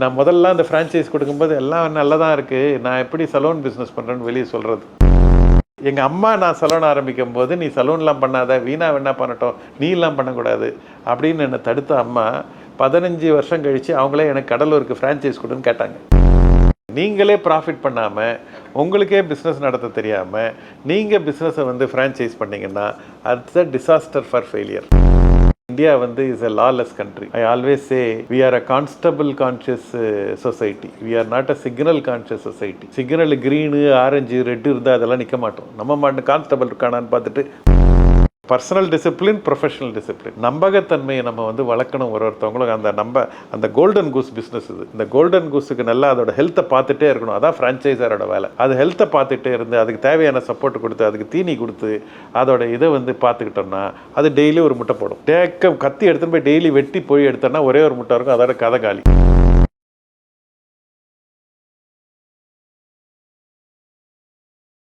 நான் முதல்ல அந்த ஃப்ரான்ச்சைஸ் கொடுக்கும்போது எல்லாம் நல்லா தான் இருக்குது, நான் எப்படி சலூன் பிஸ்னஸ் பண்ணுறேன்னு வெளியே சொல்கிறது. எங்கள் அம்மா நான் சலூன் ஆரம்பிக்கும் போது நீ சலூன்லாம் பண்ணாத, வீணா வேணா பண்ணட்டும், நீ எல்லாம் பண்ணக்கூடாது அப்படின்னு என்னை தடுத்த அம்மா 15 வருஷம் கழித்து அவங்களே எனக்கு கடலூருக்கு ஃப்ரான்ச்சைஸ் கொடுன்னு கேட்டாங்க. நீங்களே ப்ராஃபிட் பண்ணாமல், உங்களுக்கே பிஸ்னஸ் நடத்த தெரியாமல் நீங்கள் பிஸ்னஸை வந்து ஃப்ரான்ச்சைஸ் பண்ணிங்கன்னா ads a disaster for failure. India is a lawless country. I always say we are a constable conscious society. We are not a signal conscious society. Signal green, orange, red இருந்தால் அதெல்லாம் நிற்க மாட்டோம். நம்ம மாட்டு constable இருக்கானான்னு பார்த்துட்டு personal discipline, professional discipline, நம்பகத்தன்மையை நம்ம வந்து வளர்க்கணும். ஒருத்தவங்களும் அந்த கோல்டன் கூஸ் பிஸ்னஸ் இது. இந்த கோல்டன் கூஸுக்கு நல்லா அதோட ஹெல்த்தை பார்த்துட்டே இருக்கணும். அதான் ஃப்ரான்ச்சைசரோட வேலை. அது ஹெல்த்தை பார்த்துட்டே இருந்து அதுக்கு தேவையான சப்போர்ட் கொடுத்து அதுக்கு தீனி கொடுத்து அதோட இதை வந்து பார்த்துக்கிட்டோம்னா அது டெய்லி ஒரு முட்டை போடும். கத்தி எடுத்துன்னு போய் டெய்லி வெட்டி போய் எடுத்தோம்னா ஒரே ஒரு முட்டை இருக்கும், அதோட கதை காலி.